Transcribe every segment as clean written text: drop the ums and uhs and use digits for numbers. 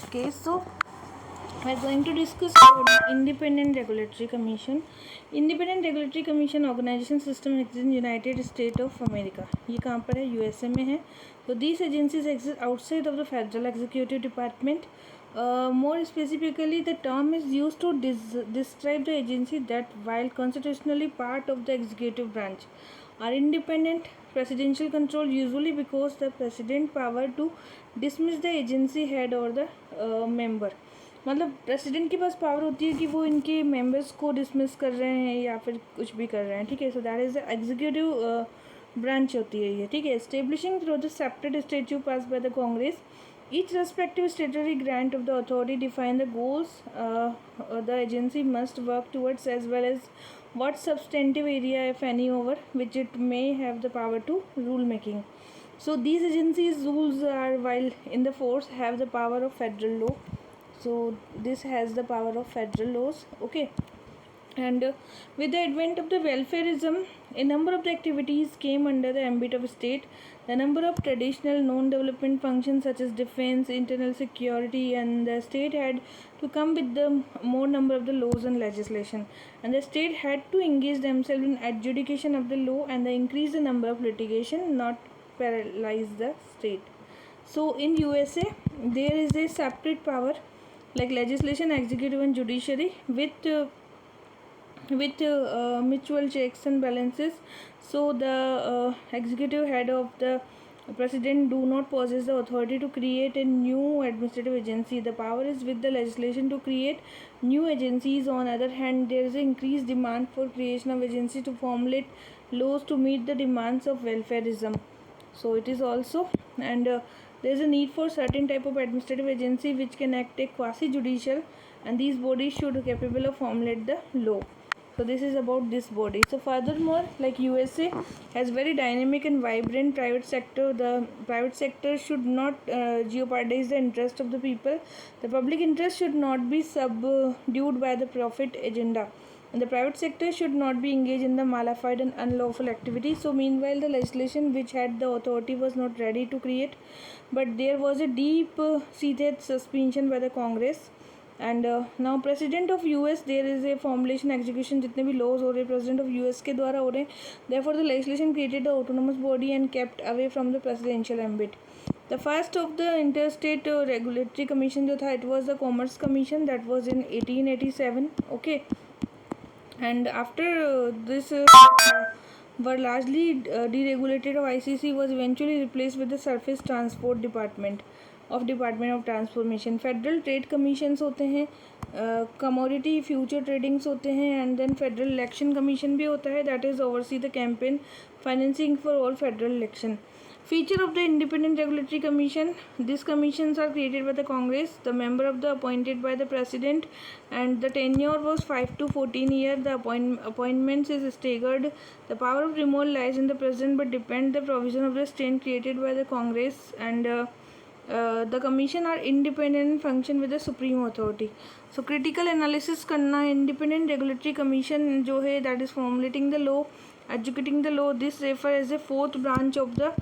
Okay, so we are going to discuss about Independent Regulatory Commission. Independent Regulatory Commission organization system exists in United States of America. ये कहाँ पर है? USA में है. So these agencies exist outside of the Federal Executive Department. More specifically, the term is used to describe the agency that, while constitutionally part of the executive branch, are independent. Presidential control usually because the president power to dismiss the agency head or the member. मतलब president के पास power होती है कि वो इनके members को dismiss कर रहे हैं या फिर कुछ भी कर रहे हैं. ठीक है. So that is the executive branch होती है ये. ठीक है. Establishing through the separate statute pass by the Congress. Each respective statutory grant of the authority define the goals the agency must work towards, as well as what substantive area, if any, over which it may have the power to rule making. So these agencies' rules are, while in the force, have the power of federal law. So this has the power of federal laws. Okay. And with the advent of the welfareism, a number of the activities came under the ambit of state. The number of traditional non-development functions such as defense, internal security, and the state had to come with the more number of the laws and legislation. And the state had to engage themselves in adjudication of the law and the increase the number of litigation, not paralyze the state. So in USA, there is a separate power like legislation, executive, and judiciary with mutual checks and balances. So the executive head of the president do not possess the authority to create a new administrative agency. The power is with the legislation to create new agencies. On the other hand, there is an increased demand for creation of agencies to formulate laws to meet the demands of welfareism. So it is also, and there is a need for certain type of administrative agency which can act a quasi-judicial, and these bodies should be capable of formulate the law. So this is about this body. So furthermore, like USA has very dynamic and vibrant private sector. The private sector should not jeopardize the interest of the people. The public interest should not be subdued by the profit agenda. And the private sector should not be engaged in the malified and unlawful activity. So meanwhile, the legislation which had the authority was not ready to create, but there was a deep seated suspicion by the Congress. And now president of US, there is a formulation execution. जितने भी laws हो रहे हैं president of US के द्वारा हो रहे हैं. Therefore the legislation created the autonomous body and kept away from the presidential ambit. The first of the interstate regulatory commission जो था, it was the commerce commission, that was in 1887. Okay. And after this were largely deregulated of ICC was eventually replaced with the Surface Transport Department of Transformation. Federal trade commissions होते हैं, commodity future tradings होते हैं, and then federal election commission भी होता है, that is oversee the campaign financing for all federal election. Feature of the Independent Regulatory Commission: these commissions are created by the Congress. The member of the appointed by the President, and the tenure was 5 to 14 years. The appointments is staggered. The power of removal lies in the President, but depend the provision of the state created by the Congress, and the commission are independent and function with the supreme authority. So critical analysis करना, independent regulatory commission जो है, that is formulating the law, executing the law. This refer as a fourth branch of the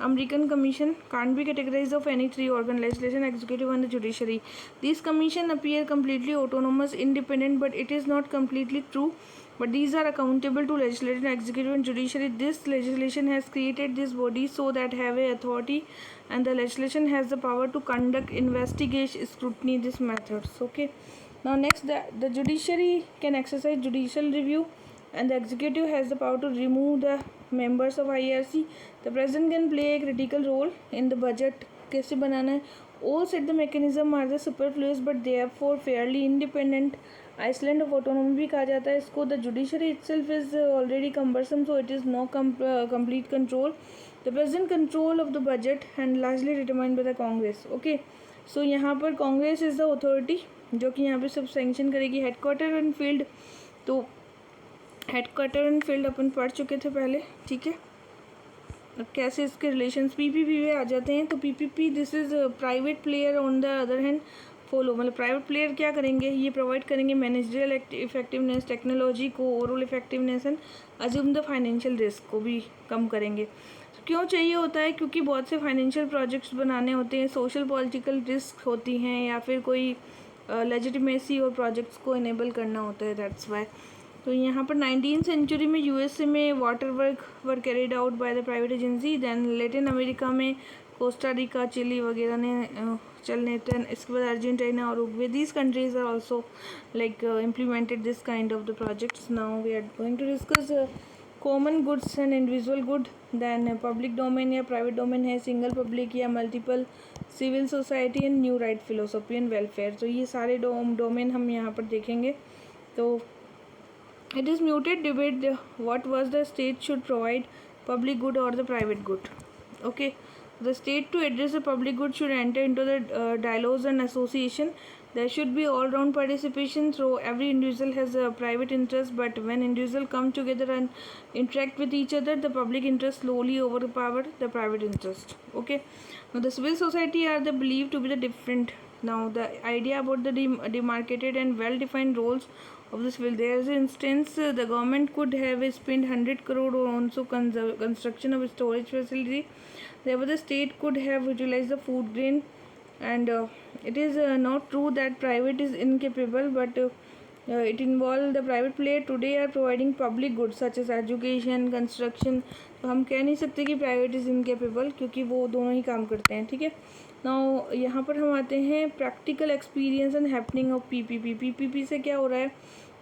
American Commission, can't be categorized of any three organ: legislation, executive, and the judiciary. These commission appear completely autonomous, independent, but it is not completely true. But these are accountable to legislative, executive, and judiciary. This legislation has created this body so that have a authority, and the legislation has the power to conduct investigation, scrutiny, these methods. Okay. Now next, the judiciary can exercise judicial review, and the executive has the power to remove the members of IRC. The president can play a critical role in the budget. कैसे बनाना है, all said the mechanism are the superfluous but therefore fairly independent. Iceland of autonomy भी कहा जाता है इसको. The judiciary itself is already cumbersome, so it is no complete control. The president control of the budget and largely determined by the Congress. Okay. So यहाँ पर Congress is the authority जो कि यहाँ पे सब सैंक्शन करेगी. Headquarter and field, तो headquarter and field अपन पढ़ चुके थे पहले. ठीक है. अब कैसे इसके रिलेशंस पीपीपी में आ जाते हैं. तो PPP, this is private player on the other hand follow. मतलब प्राइवेट प्लेयर क्या करेंगे, ये प्रोवाइड करेंगे मैनेजरियल इफेक्टिवनेस, टेक्नोलॉजी को, overall effectiveness, and assume the financial risk को भी कम करेंगे. क्यों चाहिए होता है? क्योंकि बहुत से फाइनेंशियल प्रोजेक्ट्स बनाने होते हैं, सोशल पॉलिटिकल रिस्क होती हैं, या फिर कोई लेजिटिमेसी और प्रोजेक्ट्स को इनेबल करना होता है, दैट्स वाई। तो यहाँ पर 19th सेंचुरी में यूएसए में water work were carried out by the private agency, then Latin America में कोस्टा रिका, चिली वगैरह ने चलने थे। इसके बाद अर्जेंटीना और Uruguay, these countries are also like implemented this kind of the projects. Now we are going to discuss common goods and individual good, then public domain या private domain है, single public या multiple, civil society and new right philosophy and welfare. तो ये सारे domain हम यहाँ पर देखेंगे। तो it is muted debate what was the state should provide, public good or the private good. Okay, the state to address the public good should enter into the dialogues and association. There should be all round participation, so every individual has a private interest, but when individuals come together and interact with each other, the public interest slowly overpower the private interest. Okay, now the civil society are the believed to be the different. Now the idea about the demarcated and well defined roles of the civil, there is an instance the government could have spent 100 crore on also construction of a storage facility. Therefore the state could have utilized the food grain, and it is not true that private is incapable, but it involved the private player today are providing public goods such as education, construction. तो हम कह नहीं सकते कि private is incapable, क्योंकि वो दोनों ही काम करते हैं। ठीक है, नाउ यहाँ पर हम आते हैं practical experience and happening of PPP. PPP से क्या हो रहा है?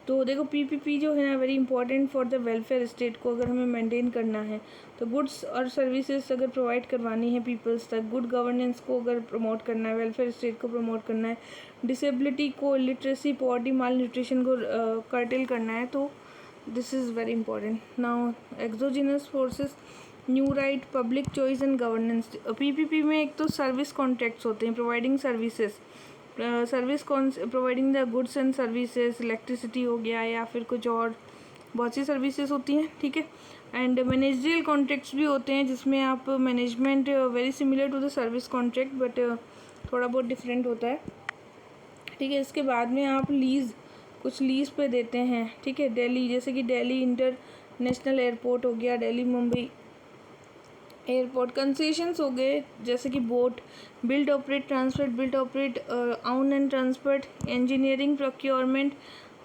तो देखो पीपीपी जो है ना, very important for the welfare state को अगर हमें मेंटेन करना है, तो गुड्स और सर्विसेज अगर प्रोवाइड करवानी है पीपल्स तक, गुड गवर्नेंस को अगर प्रमोट करना है, वेलफेयर स्टेट को प्रमोट करना है, डिसेबिलिटी को, लिटरेसी, पॉवर्टी, माल न्यूट्रिशन को कर्टेल करना है, तो this is very important. Now exogenous forces, new right, public choice and governance. PPP में एक तो सर्विस कॉन्ट्रैक्ट्स होते हैं, providing services, service providing the goods and services, electricity हो गया या फिर कुछ और बहुत सी सर्विसेज होती हैं। ठीक है, एंड मैनेजरियल कॉन्ट्रैक्ट्स भी होते हैं जिसमें आप management very similar to the service contract, but थोड़ा बहुत डिफरेंट होता है। ठीक है, इसके बाद में आप लीज़, कुछ लीज़ पे देते हैं। ठीक है, दिल्ली, जैसे कि दिल्ली इंटरनेशनल एयरपोर्ट हो गया, दिल्ली मुंबई एयरपोर्ट, कंसेशंस हो गए जैसे कि boat, build operate transport, on and transport, engineering, procurement,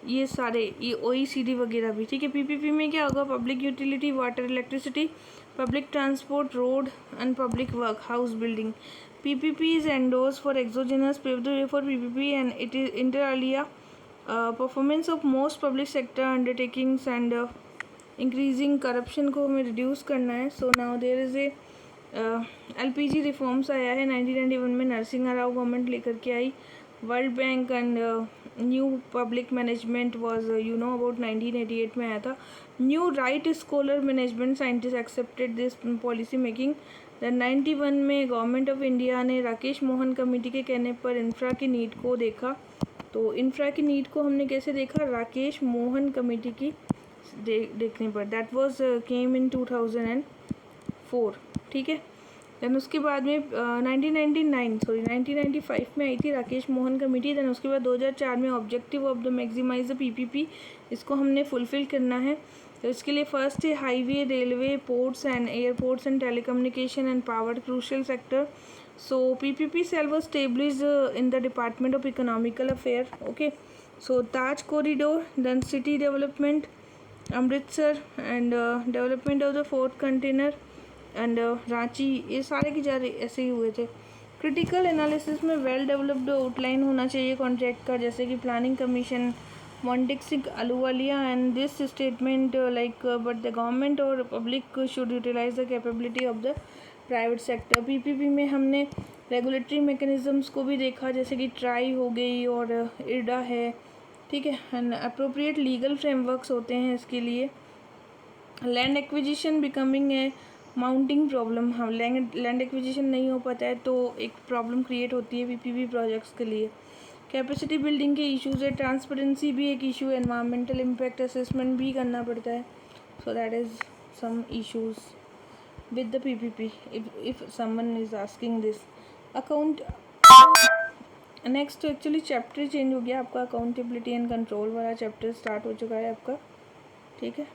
ये सारे, ये OECD वगैरह भी। ठीक है, पीपीपी में क्या होगा? Public utility, water, electricity, public transport, road and public work, house building. PPP is endorse for exogenous, paved the way for PPP and it is inter alia performance of most public sector undertakings and increasing corruption को हमें reduce करना है। So now there is a LPG reforms आया है 1991 में, Narasimha Rao government लेकर के आई। World bank and new public management was about 1988 में आया था। New right scholar management scientist accepted this policy making. Then 91 में गवर्नमेंट ऑफ इंडिया ने राकेश मोहन कमेटी के कहने पर इंफ्रा की नीड को देखा। तो इंफ्रा की नीड को हमने कैसे देखा? राकेश मोहन कमेटी की देखने पर। दैट वाज केम इन 2004। ठीक है, देन उसके बाद में 1995 में आई थी राकेश मोहन कमेटी। देन उसके बाद 2004 में objective of the maximize the PPP, इसको हमने फुलफिल करना है। तो इसके लिए फर्स्ट है highway, railway, ports and airports and telecommunication and power, crucial sector. So PPP cell was established in the Department of Economical Affairs. Okay, so Taj corridor, then city development, Amritsar and development of the fourth container and Ranchi, ये सारे के सारे ऐसे ही हुए थे। Critical analysis में well developed outline होना चाहिए कॉन्ट्रैक्ट का, जैसे कि planning commission, Montek Singh Ahluwalia and this statement like but the government और public should utilize the capability of the private sector. PPP में हमने रेगुलेटरी मैकेनिज़म्स को भी देखा, जैसे कि ट्राई हो गई और इरडा है। ठीक है, एंड अप्रोप्रिएट लीगल फ्रेमवर्क्स होते हैं इसके लिए। लैंड एक्विजिशन बिकमिंग है माउंटिंग प्रॉब्लम। हाँ, लैंड एक्विजिशन नहीं हो पाता है तो एक प्रॉब्लम क्रिएट होती है पीपीपी प्रोजेक्ट्स के लिए। कैपेसिटी बिल्डिंग के इश्यूज है, ट्रांसपेरेंसी भी एक इशू है, एनवायरमेंटल इम्पैक्ट असेसमेंट भी करना पड़ता है। So that is some issues with the PPP if someone is asking this. Account next actually chapter change हो गया आपका, अकाउंटेबिलिटी एंड कंट्रोल वाला चैप्टर स्टार्ट हो चुका है आपका। ठीक है।